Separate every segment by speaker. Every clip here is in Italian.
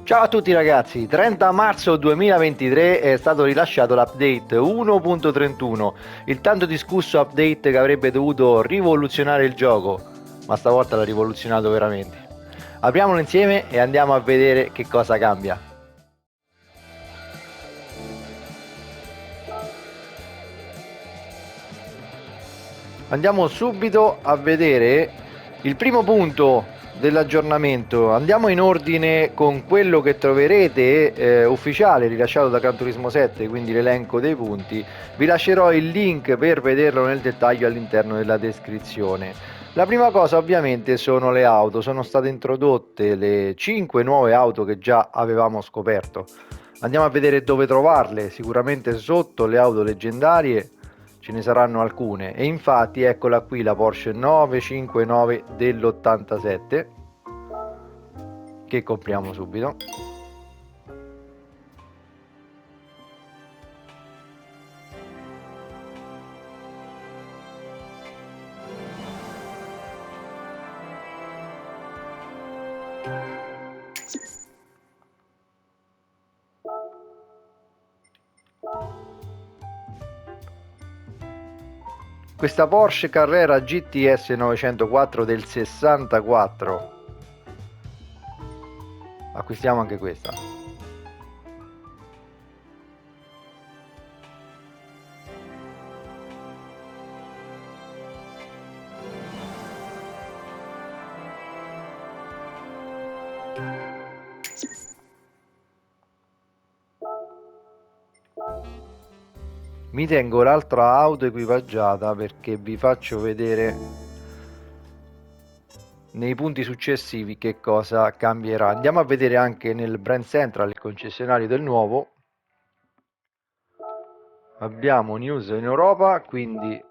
Speaker 1: Ciao a tutti ragazzi, 30 marzo 2023 è stato rilasciato l'update 1.31, il tanto discusso update che avrebbe dovuto rivoluzionare il gioco, ma stavolta l'ha rivoluzionato veramente. Apriamolo insieme e andiamo a vedere che cosa cambia. Andiamo subito a vedere il primo punto dell'aggiornamento. Andiamo in ordine con quello che troverete ufficiale rilasciato da Gran Turismo 7, quindi l'elenco dei punti. Vi lascerò il link per vederlo nel dettaglio all'interno della descrizione. La prima cosa ovviamente sono le auto, sono state introdotte le 5 nuove auto che già avevamo scoperto. Andiamo a vedere dove trovarle, sicuramente sotto le auto leggendarie ce ne saranno alcune e infatti eccola qui la Porsche 959 dell'87 che compriamo subito. Questa Porsche Carrera GTS 904 del 64. Acquistiamo anche questa. Mi tengo l'altra auto equipaggiata perché vi faccio vedere nei punti successivi che cosa cambierà. Andiamo a vedere anche nel Brand Central, il concessionario del nuovo. Abbiamo news in Europa, quindi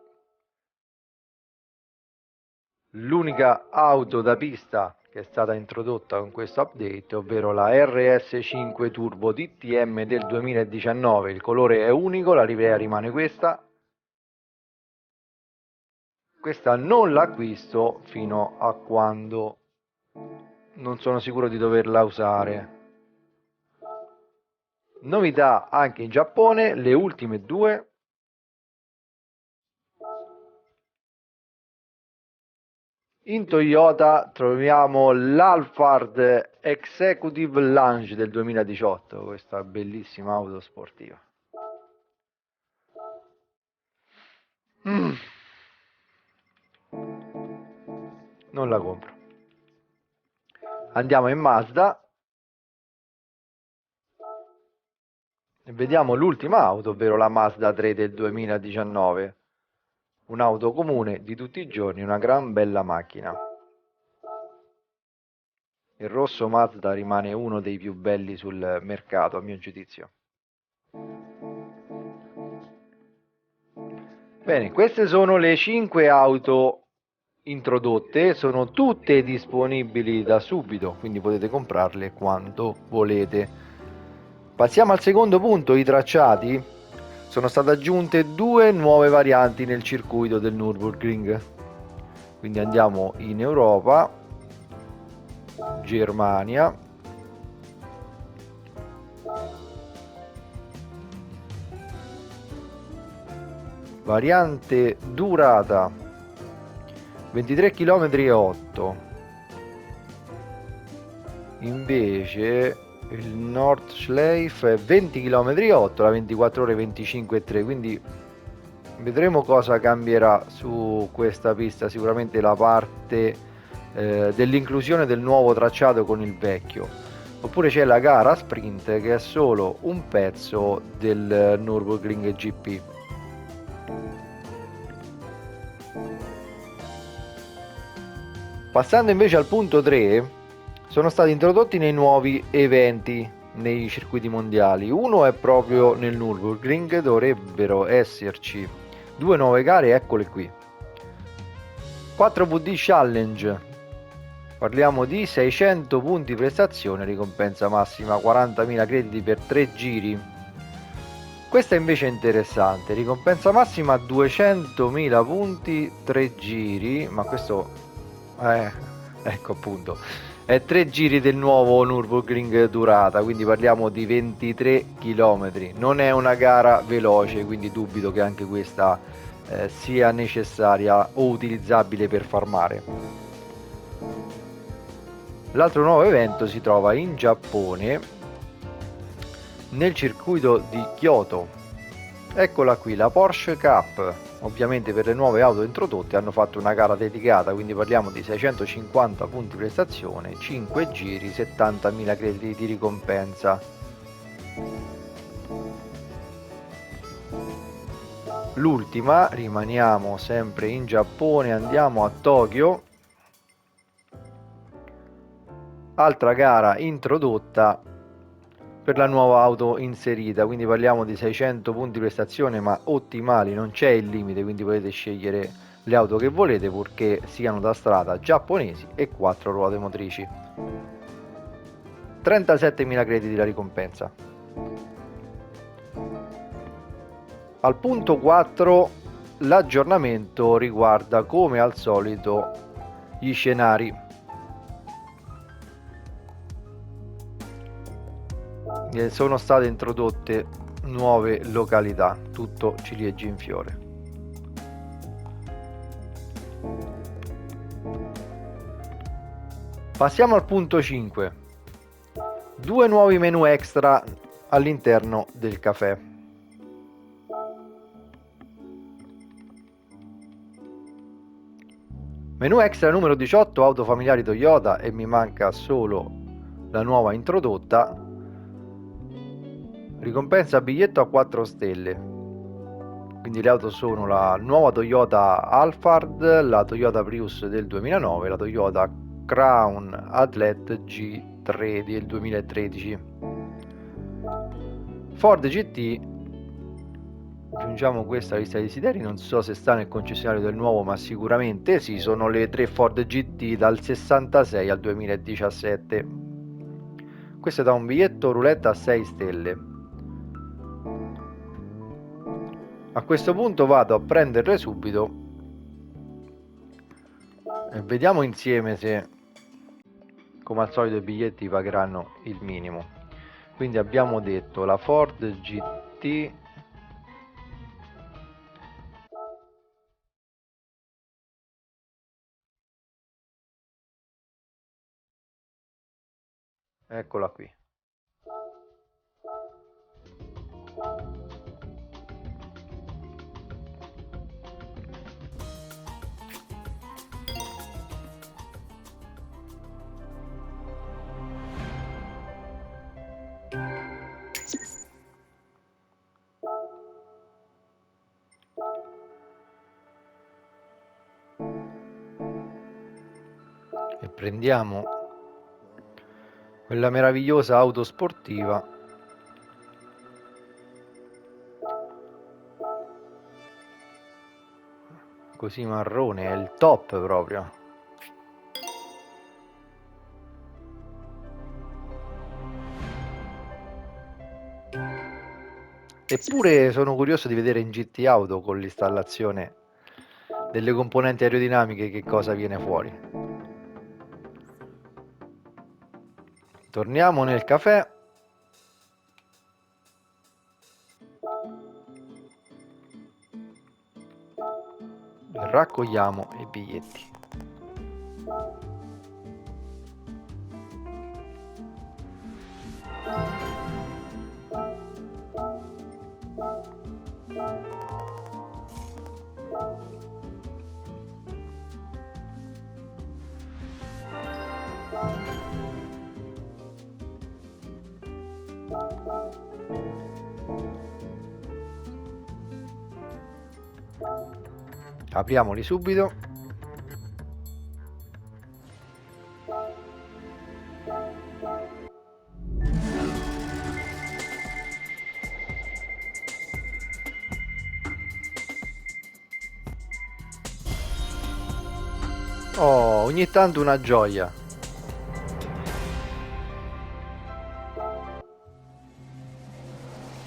Speaker 1: l'unica auto da pista che è stata introdotta con questo update, ovvero la RS5 Turbo DTM del 2019. Il colore è unico, la livrea rimane questa. Questa non l'acquisto fino a quando non sono sicuro di doverla usare. Novità anche in Giappone, le ultime due. In Toyota troviamo l'Alphard Executive Lounge del 2018, questa bellissima auto sportiva. Non la compro. Andiamo in Mazda e vediamo l'ultima auto, ovvero la Mazda 3 del 2019. Un'auto comune di tutti i giorni, una gran bella macchina. Il rosso Mazda rimane uno dei più belli sul mercato, a mio giudizio. Bene, queste sono le 5 auto introdotte, sono tutte disponibili da subito, quindi potete comprarle quando volete. Passiamo al secondo punto, i tracciati. Sono state aggiunte due nuove varianti nel circuito del Nürburgring. Quindi andiamo in Europa, Germania, variante durata 23 km e 8, invece il Nordschleife è 20 km e 8, la 24 ore 25 e 3, quindi vedremo cosa cambierà su questa pista. Sicuramente la parte dell'inclusione del nuovo tracciato con il vecchio, oppure c'è la gara sprint che è solo un pezzo del Nürburgring GP. Passando invece al punto 3, sono stati introdotti nei nuovi eventi nei circuiti mondiali. Uno è proprio nel Nürburgring, dovrebbero esserci due nuove gare, eccole qui. 4VD Challenge, parliamo di 600 punti prestazione, ricompensa massima 40.000 crediti per 3 giri. Questa invece è interessante, ricompensa massima 200.000 punti, 3 giri, ma questo ecco appunto, è 3 giri del nuovo Nürburgring durata, quindi parliamo di 23 km. Non è una gara veloce, quindi dubito che anche questa sia necessaria o utilizzabile per far mare. L'altro nuovo evento si trova in Giappone, nel circuito di Kyoto. Eccola qui, la Porsche Cup. Ovviamente per le nuove auto introdotte hanno fatto una gara dedicata, quindi parliamo di 650 punti prestazione, 5 giri, 70.000 crediti di ricompensa. L'ultima, rimaniamo sempre in Giappone, andiamo a Tokyo. Altra gara introdotta per la nuova auto inserita, quindi parliamo di 600 punti prestazione ma ottimali, non c'è il limite, quindi potete scegliere le auto che volete purché siano da strada, giapponesi e 4 ruote motrici. 37.000 crediti la ricompensa. Al punto 4 l'aggiornamento riguarda come al solito gli scenari. Sono state introdotte nuove località, tutto ciliegi in fiore. Passiamo al punto 5. 2 nuovi menu extra all'interno del caffè. Menu extra numero 18, auto familiari Toyota, e mi manca solo la nuova introdotta. Ricompensa biglietto a 4 stelle. Quindi le auto sono la nuova Toyota Alphard, la Toyota Prius del 2009, la Toyota Crown Athlete G3 del 2013. Ford GT, aggiungiamo questa lista di desideri, non so se sta nel concessionario del nuovo, ma sicuramente sì, sono le 3 Ford GT dal 66 al 2017. Questo è da un biglietto roulette a 6 stelle. A questo punto vado a prenderle subito e vediamo insieme se, come al solito, i biglietti pagheranno il minimo. Quindi abbiamo detto la Ford GT, eccola qui. E prendiamo quella meravigliosa auto sportiva così marrone, è il top proprio. Eppure sono curioso di vedere in GT Auto con l'installazione delle componenti aerodinamiche che cosa viene fuori. Torniamo nel caffè. Raccogliamo i biglietti. Apriamoli subito. Oh, ogni tanto una gioia.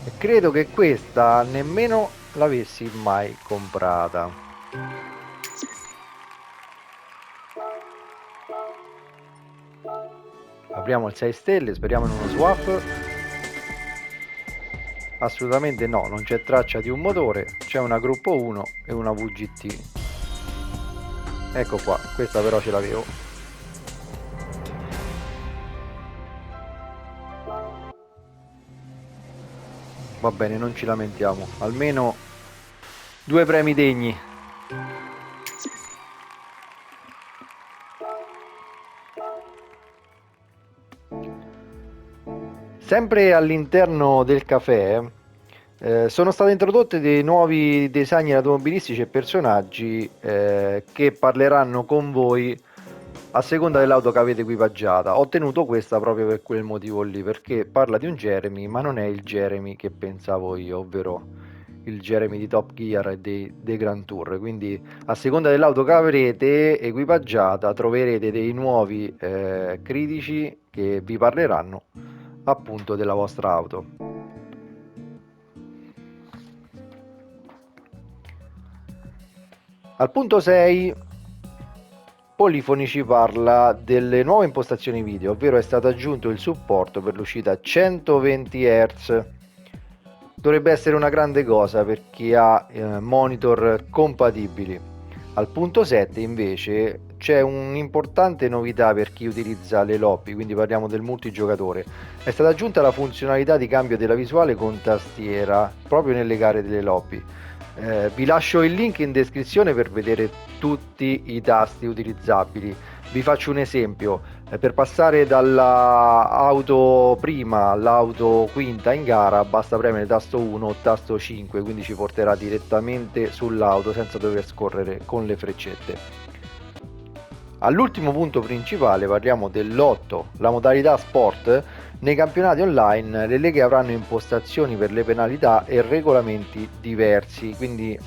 Speaker 1: E credo che questa nemmeno l'avessi mai comprata. Apriamo il 6 stelle, speriamo in uno swap. Assolutamente no, non c'è traccia di un motore, c'è una gruppo 1 e una VGT. Ecco qua, questa però ce l'avevo. Va bene, non ci lamentiamo, almeno 2 premi degni. Sempre all'interno del caffè sono state introdotte dei nuovi design automobilistici e personaggi che parleranno con voi a seconda dell'auto che avete equipaggiata. Ho tenuto questa proprio per quel motivo lì, perché parla di un Jeremy, ma non è il Jeremy che pensavo io, ovvero il Jeremy di Top Gear e dei Grand Tour. Quindi a seconda dell'auto che avrete equipaggiata troverete dei nuovi critici che vi parleranno appunto della vostra auto. Al punto 6 Polifoni ci parla delle nuove impostazioni video, ovvero è stato aggiunto il supporto per l'uscita a 120 Hz. Dovrebbe essere una grande cosa per chi ha monitor compatibili. Al punto 7 invece c'è un'importante novità per chi utilizza le lobby, quindi parliamo del multigiocatore. È stata aggiunta la funzionalità di cambio della visuale con tastiera proprio nelle gare delle lobby. Vi lascio il link in descrizione per vedere tutti i tasti utilizzabili. Vi faccio un esempio: per passare dall'auto prima all'auto quinta in gara basta premere tasto 1 o tasto 5, quindi ci porterà direttamente sull'auto senza dover scorrere con le freccette. All'ultimo punto principale parliamo dell'8, la modalità sport. Nei campionati online le leghe avranno impostazioni per le penalità e regolamenti diversi, quindi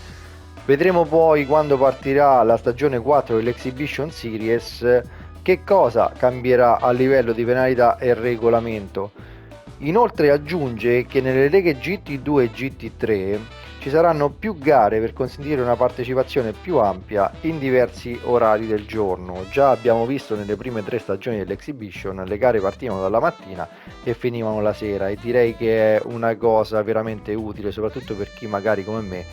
Speaker 1: vedremo poi quando partirà la stagione 4 dell'Exhibition Series che cosa cambierà a livello di penalità e regolamento. Inoltre aggiunge che nelle leghe GT2 e GT3 ci saranno più gare per consentire una partecipazione più ampia in diversi orari del giorno. Già abbiamo visto nelle prime 3 stagioni dell'Exhibition le gare partivano dalla mattina e finivano la sera, e direi che è una cosa veramente utile soprattutto per chi magari come me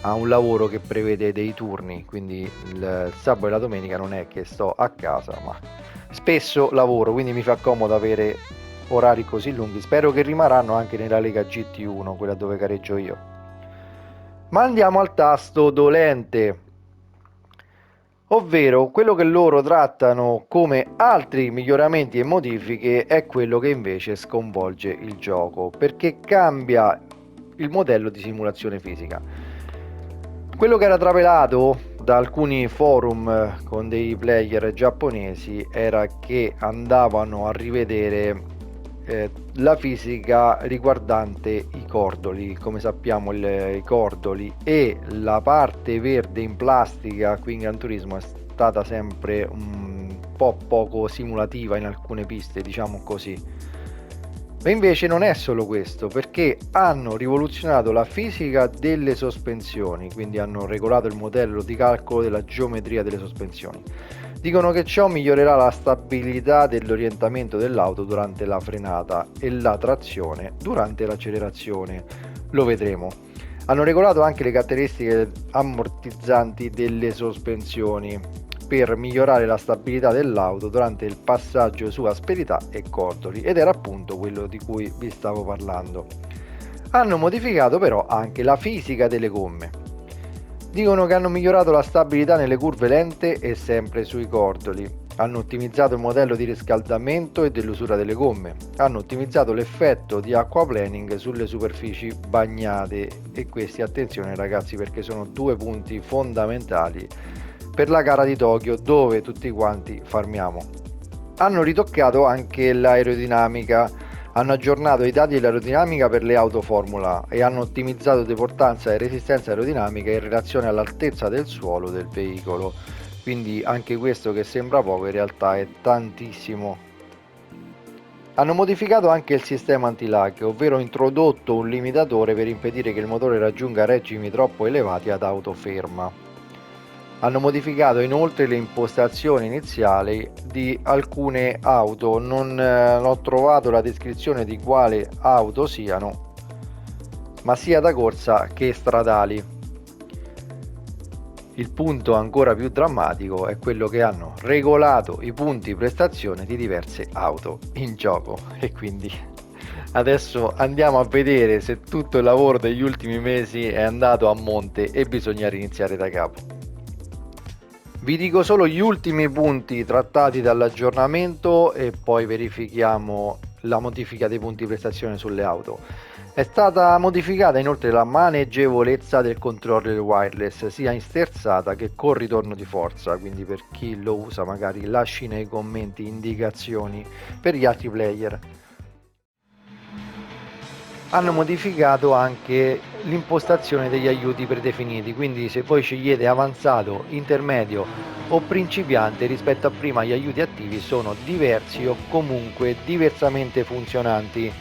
Speaker 1: ha un lavoro che prevede dei turni, quindi il sabato e la domenica non è che sto a casa, ma spesso lavoro, quindi mi fa comodo avere orari così lunghi. Spero che rimarranno anche nella Lega GT1, quella dove gareggio io. Ma andiamo al tasto dolente, ovvero quello che loro trattano come altri miglioramenti e modifiche è quello che invece sconvolge il gioco, perché cambia il modello di simulazione fisica. Quello che era trapelato da alcuni forum con dei player giapponesi era che andavano a rivedere la fisica riguardante i cordoli. Come sappiamo i cordoli e la parte verde in plastica qui in Gran Turismo è stata sempre un po' poco simulativa in alcune piste, diciamo così. Ma invece non è solo questo, perché hanno rivoluzionato la fisica delle sospensioni, quindi hanno regolato il modello di calcolo della geometria delle sospensioni. Dicono che ciò migliorerà la stabilità dell'orientamento dell'auto durante la frenata e la trazione durante l'accelerazione. Lo vedremo. Hanno regolato anche le caratteristiche ammortizzanti delle sospensioni per migliorare la stabilità dell'auto durante il passaggio su asperità e cordoli, ed era appunto quello di cui vi stavo parlando. Hanno modificato però anche la fisica delle gomme. Dicono che hanno migliorato la stabilità nelle curve lente e sempre sui cordoli. Hanno ottimizzato il modello di riscaldamento e dell'usura delle gomme. Hanno ottimizzato l'effetto di aquaplaning sulle superfici bagnate, e questi, attenzione ragazzi, perché sono 2 punti fondamentali per la gara di Tokyo, dove tutti quanti farmiamo. Hanno ritoccato anche l'aerodinamica, hanno aggiornato i dati dell'aerodinamica per le auto Formula e hanno ottimizzato deportanza e resistenza aerodinamica in relazione all'altezza del suolo del veicolo. Quindi anche questo, che sembra poco, in realtà è tantissimo. Hanno modificato anche il sistema anti-lag, ovvero introdotto un limitatore per impedire che il motore raggiunga regimi troppo elevati ad auto ferma. Hanno modificato inoltre le impostazioni iniziali di alcune auto, non ho trovato la descrizione di quale auto siano, ma sia da corsa che stradali. Il punto ancora più drammatico è quello che hanno regolato i punti prestazione di diverse auto in gioco, e quindi adesso andiamo a vedere se tutto il lavoro degli ultimi mesi è andato a monte e bisogna riniziare da capo. Vi dico solo gli ultimi punti trattati dall'aggiornamento e poi verifichiamo la modifica dei punti prestazione sulle auto. È stata modificata inoltre la maneggevolezza del controller wireless sia in sterzata che con ritorno di forza, quindi per chi lo usa magari lasci nei commenti indicazioni per gli altri player. Hanno modificato anche l'impostazione degli aiuti predefiniti, quindi se voi scegliete avanzato, intermedio o principiante rispetto a prima, gli aiuti attivi sono diversi o comunque diversamente funzionanti,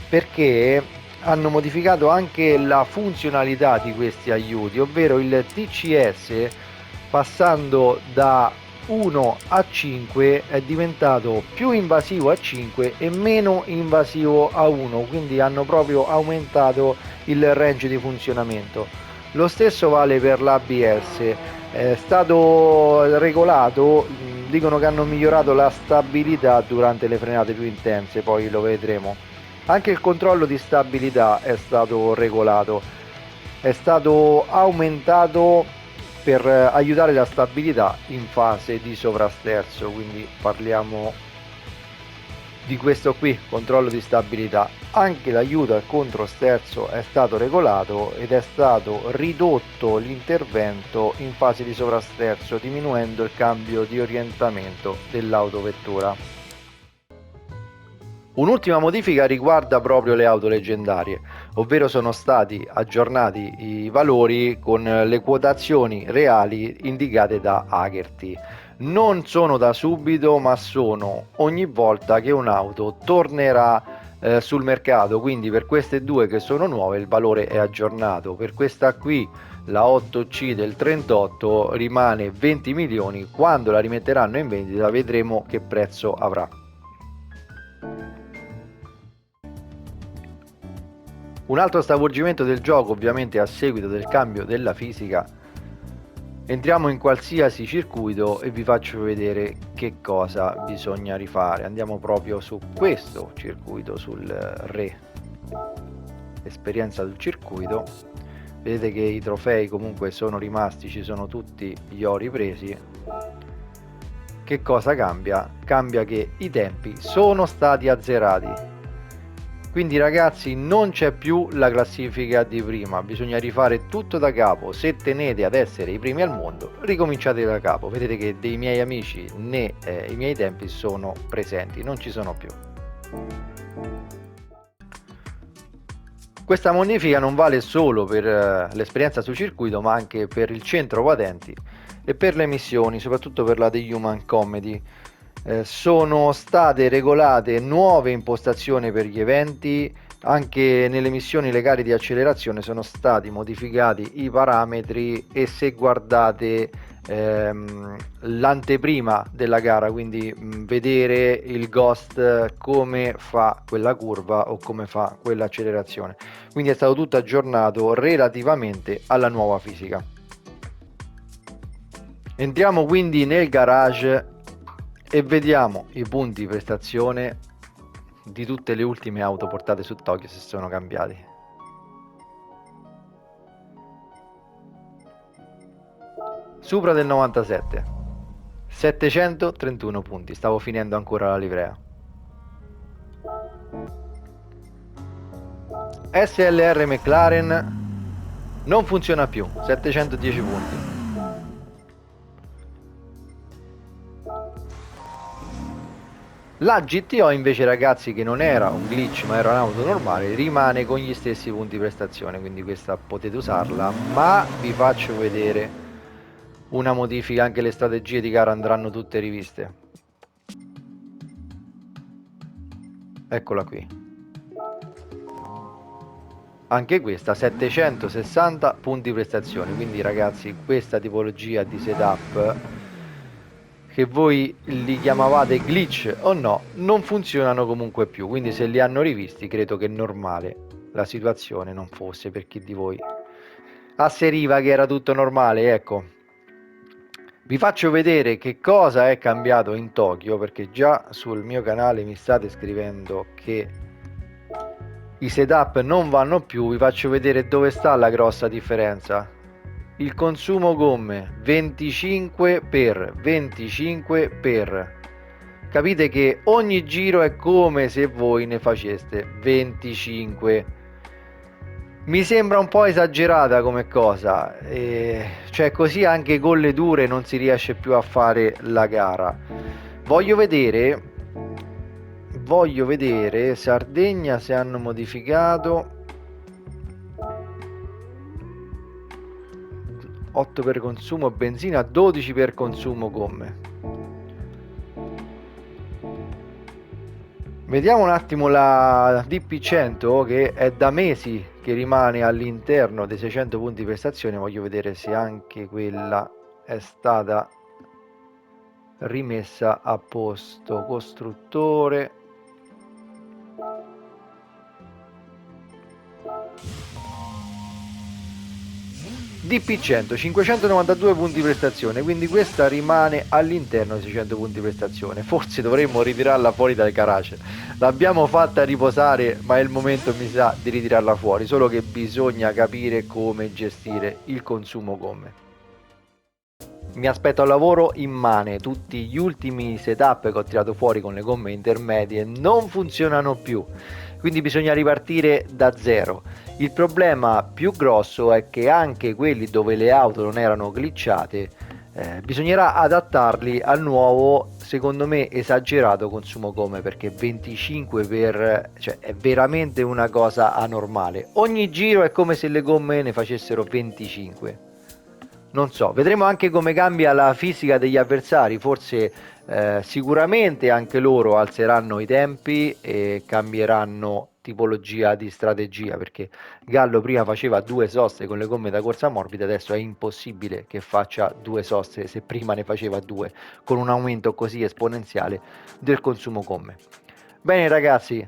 Speaker 1: perché hanno modificato anche la funzionalità di questi aiuti, ovvero il TCS passando da 1 a 5 è diventato più invasivo a 5 e meno invasivo a 1, quindi hanno proprio aumentato il range di funzionamento. Lo stesso vale per l'ABS, è stato regolato, dicono che hanno migliorato la stabilità durante le frenate più intense, poi lo vedremo. Anche il controllo di stabilità è stato regolato, è stato aumentato per aiutare la stabilità in fase di sovrasterzo, quindi parliamo di questo qui, controllo di stabilità. Anche l'aiuto al controsterzo è stato regolato ed è stato ridotto l'intervento in fase di sovrasterzo, diminuendo il cambio di orientamento dell'autovettura. Un'ultima modifica riguarda proprio le auto leggendarie, ovvero sono stati aggiornati i valori con le quotazioni reali indicate da Haggerty. Non sono da subito, ma sono ogni volta che un'auto tornerà sul mercato, quindi per queste due che sono nuove il valore è aggiornato. Per questa qui, la 8C del 38, rimane 20 milioni, quando la rimetteranno in vendita vedremo che prezzo avrà. Un altro stravolgimento del gioco, ovviamente a seguito del cambio della fisica. Entriamo in qualsiasi circuito e vi faccio vedere che cosa bisogna rifare. Andiamo proprio su questo circuito, sul re. Esperienza del circuito. Vedete che i trofei comunque sono rimasti, ci sono tutti gli ori presi. Che cosa cambia? Cambia che i tempi sono stati azzerati. Quindi ragazzi, non c'è più la classifica di prima, bisogna rifare tutto da capo. Se tenete ad essere i primi al mondo, ricominciate da capo. Vedete che dei miei amici né i miei tempi sono presenti, non ci sono più. Questa modifica non vale solo per l'esperienza sul circuito, ma anche per il centro patenti e per le missioni, soprattutto per la The Human Comedy. Sono state regolate nuove impostazioni per gli eventi, anche nelle missioni legali di accelerazione sono stati modificati i parametri e se guardate l'anteprima della gara, quindi vedere il Ghost come fa quella curva o come fa quell'accelerazione, quindi è stato tutto aggiornato relativamente alla nuova fisica. Entriamo quindi nel garage e vediamo i punti prestazione di tutte le ultime auto portate su Tokyo, se sono cambiati. Supra del 97, 731 punti, stavo finendo ancora la livrea. SLR McLaren non funziona più, 710 punti. La GTO invece ragazzi, che non era un glitch ma era un'auto normale, rimane con gli stessi punti prestazione, quindi questa potete usarla, ma vi faccio vedere una modifica. Anche le strategie di gara andranno tutte riviste. Eccola qui. anche questa 760 punti prestazione. Quindi ragazzi, questa tipologia di setup, che voi li chiamavate glitch o no, non funzionano comunque più. Quindi se li hanno rivisti, credo che normale la situazione non fosse per chi di voi asseriva che era tutto normale. Ecco, vi faccio vedere che cosa è cambiato in Tokyo, perché già sul mio canale mi state scrivendo che i setup non vanno più. Vi faccio vedere dove sta la grossa differenza. Il consumo gomme 25 per 25 per. Capite che ogni giro è come se voi ne faceste 25. Mi sembra un po' esagerata come cosa, cioè così anche con le dure non si riesce più a fare la gara. Voglio vedere Sardegna se hanno modificato. 8 per consumo benzina, 12 per consumo gomme. Vediamo un attimo la DP100, che è da mesi che rimane all'interno dei 600 punti prestazione. Voglio vedere se anche quella è stata rimessa a posto. Costruttore, DP100 592 punti prestazione, quindi questa rimane all'interno dei 600 punti prestazione. Forse dovremmo ritirarla fuori dal garage. L'abbiamo fatta riposare, ma è il momento, mi sa, di ritirarla fuori. Solo che bisogna capire come gestire il consumo gomme. Mi aspetto al lavoro immane. Tutti gli ultimi setup che ho tirato fuori con le gomme intermedie non funzionano più, quindi bisogna ripartire da zero. Il problema più grosso è che anche quelli dove le auto non erano glitchate, bisognerà adattarli al nuovo, secondo me esagerato consumo gomme, perché 25 per, cioè è veramente una cosa anormale. Ogni giro è come se le gomme ne facessero 25. Non so, vedremo anche come cambia la fisica degli avversari. Forse sicuramente anche loro alzeranno i tempi e cambieranno tipologia di strategia, perché Gallo prima faceva 2 soste con le gomme da corsa morbida, adesso è impossibile che faccia 2 soste se prima ne faceva 2, con un aumento così esponenziale del consumo gomme. Bene ragazzi,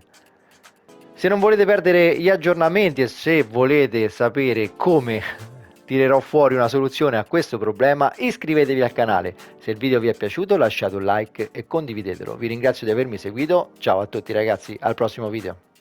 Speaker 1: se non volete perdere gli aggiornamenti e se volete sapere come tirerò fuori una soluzione a questo problema, iscrivetevi al canale. Se il video vi è piaciuto lasciate un like e condividetelo. Vi ringrazio di avermi seguito. Ciao a tutti ragazzi, al prossimo video.